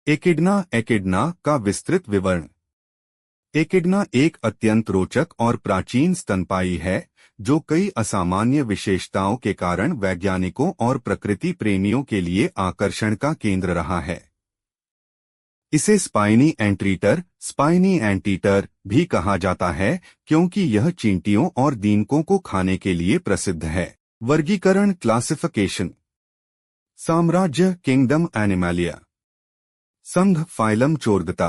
एकिडना एकिडना का विस्तृत विवरण। एकिडना एक अत्यंत रोचक और प्राचीन स्तनपायी है जो कई असामान्य विशेषताओं के कारण वैज्ञानिकों और प्रकृति प्रेमियों के लिए आकर्षण का केंद्र रहा है। इसे स्पाइनी एंटीटर भी कहा जाता है क्योंकि यह चींटियों और दीमकों को खाने के लिए प्रसिद्ध है। वर्गीकरण क्लासिफिकेशन। साम्राज्य किंगडम एनिमालिया। संघ फाइलम चोरगता।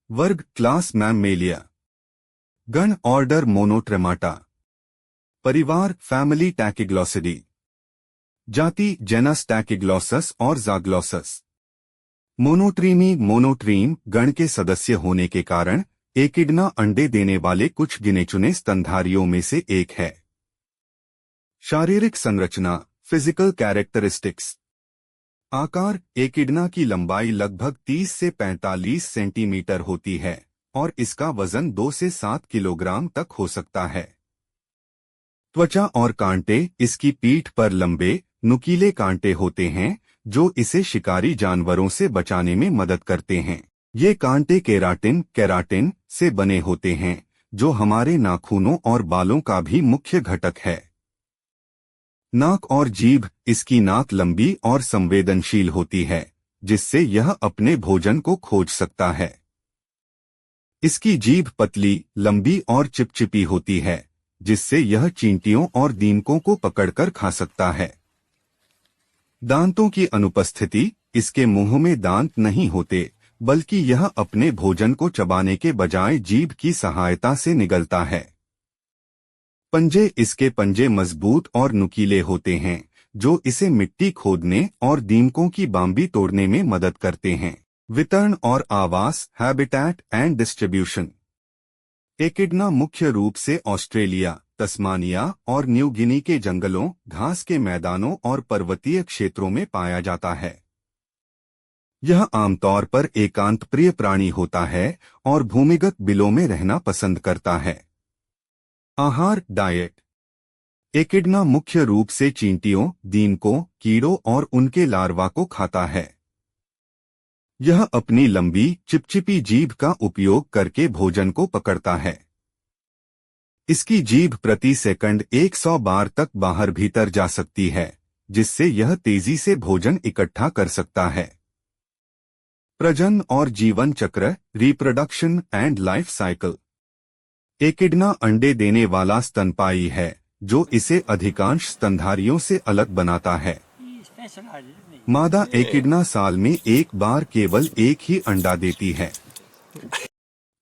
वर्ग क्लास मैमेलिया। गण ऑर्डर मोनोट्रेमाटा। परिवार फैमिली टैकिग्लोसिडी। जाति जेनस टैकिग्लोसस और ज़ाग्लोसस। मोनोट्रीम गण के सदस्य होने के कारण एकिडना अंडे देने वाले कुछ गिने चुने स्तनधारियों में से एक है। शारीरिक संरचना फिजिकल कैरेक्टरिस्टिक्स। आकार एकिडना की लंबाई लगभग 30 से 45 सेंटीमीटर होती है और इसका वजन 2 से 7 किलोग्राम तक हो सकता है। त्वचा और कांटे इसकी पीठ पर लंबे नुकीले कांटे होते हैं जो इसे शिकारी जानवरों से बचाने में मदद करते हैं। ये कांटे केराटिन से बने होते हैं जो हमारे नाखूनों और बालों का भी मुख्य घटक है। नाक और जीभ। इसकी नाक लंबी और संवेदनशील होती है जिससे यह अपने भोजन को खोज सकता है। इसकी जीभ पतली, लंबी और चिपचिपी होती है जिससे यह चींटियों और दीमकों को पकड़कर खा सकता है। दांतों की अनुपस्थिति। इसके मुंह में दांत नहीं होते बल्कि यह अपने भोजन को चबाने के बजाय जीभ की सहायता से निगलता है। पंजे। इसके पंजे मजबूत और नुकीले होते हैं जो इसे मिट्टी खोदने और दीमकों की बाम्बी तोड़ने में मदद करते हैं। वितरण और आवास हैबिटेट एंड डिस्ट्रीब्यूशन। एकिडना मुख्य रूप से ऑस्ट्रेलिया, तस्मानिया और न्यू गिनी के जंगलों, घास के मैदानों और पर्वतीय क्षेत्रों में पाया जाता है। यह आमतौर पर एकांत प्रिय प्राणी होता है और भूमिगत बिलों में रहना पसंद करता है। आहार डाइट। एकिडना मुख्य रूप से चींटियों, दीमकों, कीड़ों और उनके लार्वा को खाता है। यह अपनी लंबी चिपचिपी जीभ का उपयोग करके भोजन को पकड़ता है। इसकी जीभ प्रति सेकंड 100 बार तक बाहर भीतर जा सकती है जिससे यह तेजी से भोजन इकट्ठा कर सकता है। प्रजनन और जीवन चक्र रिप्रोडक्शन एंड लाइफ साइकिल। एकिडना अंडे देने वाला स्तनपायी है जो इसे अधिकांश स्तनधारियों से अलग बनाता है। मादा एकिडना साल में एक बार केवल एक ही अंडा देती है।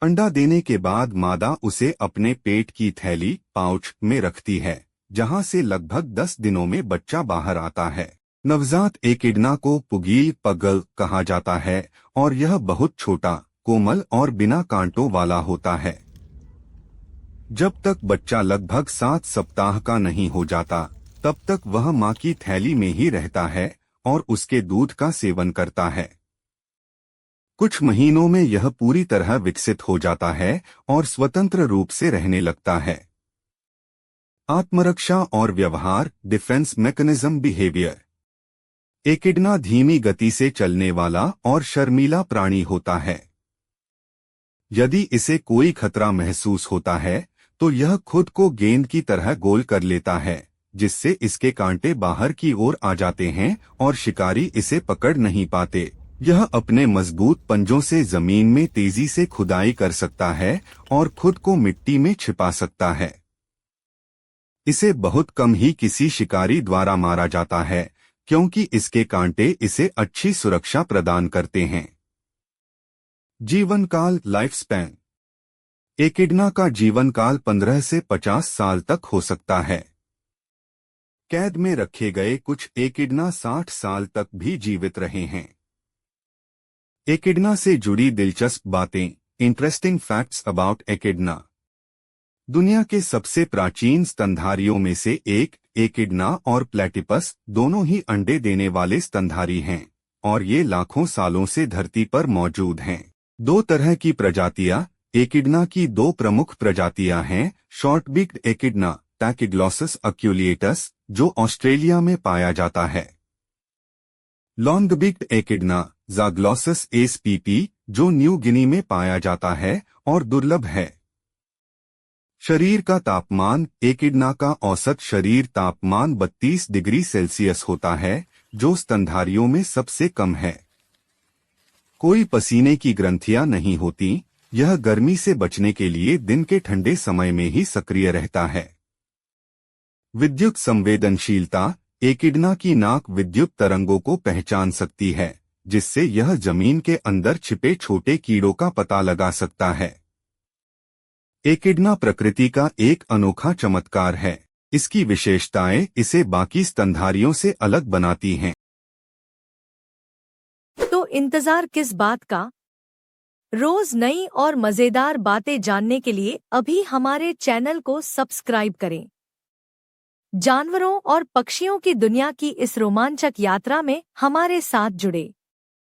अंडा देने के बाद मादा उसे अपने पेट की थैली पाउच में रखती है जहां से लगभग 10 दिनों में बच्चा बाहर आता है। नवजात एकिडना को पुगील पगल कहा जाता है और यह बहुत छोटा, कोमल और बिना कांटों वाला होता है। जब तक बच्चा लगभग 7 सप्ताह का नहीं हो जाता तब तक वह मां की थैली में ही रहता है और उसके दूध का सेवन करता है। कुछ महीनों में यह पूरी तरह विकसित हो जाता है और स्वतंत्र रूप से रहने लगता है। आत्मरक्षा और व्यवहार डिफेंस मैकेनिज्म बिहेवियर। एकिडना धीमी गति से चलने वाला और शर्मीला प्राणी होता है। यदि इसे कोई खतरा महसूस होता है तो यह खुद को गेंद की तरह गोल कर लेता है जिससे इसके कांटे बाहर की ओर आ जाते हैं और शिकारी इसे पकड़ नहीं पाते। यह अपने मजबूत पंजों से जमीन में तेजी से खुदाई कर सकता है और खुद को मिट्टी में छिपा सकता है। इसे बहुत कम ही किसी शिकारी द्वारा मारा जाता है क्योंकि इसके कांटे इसे अच्छी सुरक्षा प्रदान करते हैं। जीवन काल लाइफ स्पैन। एकिडना का जीवन काल 15 से 50 साल तक हो सकता है। कैद में रखे गए कुछ एकिडना 60 साल तक भी जीवित रहे हैं। एकिडना से जुड़ी दिलचस्प बातें इंटरेस्टिंग फैक्ट्स अबाउट एकिडना। दुनिया के सबसे प्राचीन स्तनधारियों में से एक एकिडना और प्लेटिपस दोनों ही अंडे देने वाले स्तनधारी हैं और ये लाखों सालों से धरती पर मौजूद हैं। 2 तरह की प्रजातियां एकिडना की 2 प्रमुख प्रजातियां हैं। शॉर्ट बिक्ड एकिडना टैकिग्लोसस अक्यूलिएटस जो ऑस्ट्रेलिया में पाया जाता है। लॉन्ग बिक्ड एकिडना ज़ाग्लोसस एसपीपी, जो न्यू गिनी में पाया जाता है और दुर्लभ है। शरीर का तापमान, एकिडना का औसत शरीर तापमान 32 डिग्री सेल्सियस होता है, जो स्तनधारियों में सबसे कम है। कोई पसीने की ग्रंथियां नहीं होती। यह गर्मी से बचने के लिए दिन के ठंडे समय में ही सक्रिय रहता है। विद्युत संवेदनशीलता, एकिडना की नाक विद्युत तरंगों को पहचान सकती है, जिससे यह जमीन के अंदर छिपे छोटे कीड़ों का पता लगा सकता है। एकिडना प्रकृति का एक अनोखा चमत्कार है। इसकी विशेषताएं इसे बाकी स्तनधारियों से अलग बनाती हैं। तो इंतजार किस बात का? रोज नई और मजेदार बातें जानने के लिए अभी हमारे चैनल को सब्सक्राइब करें। जानवरों और पक्षियों की दुनिया की इस रोमांचक यात्रा में हमारे साथ जुड़े।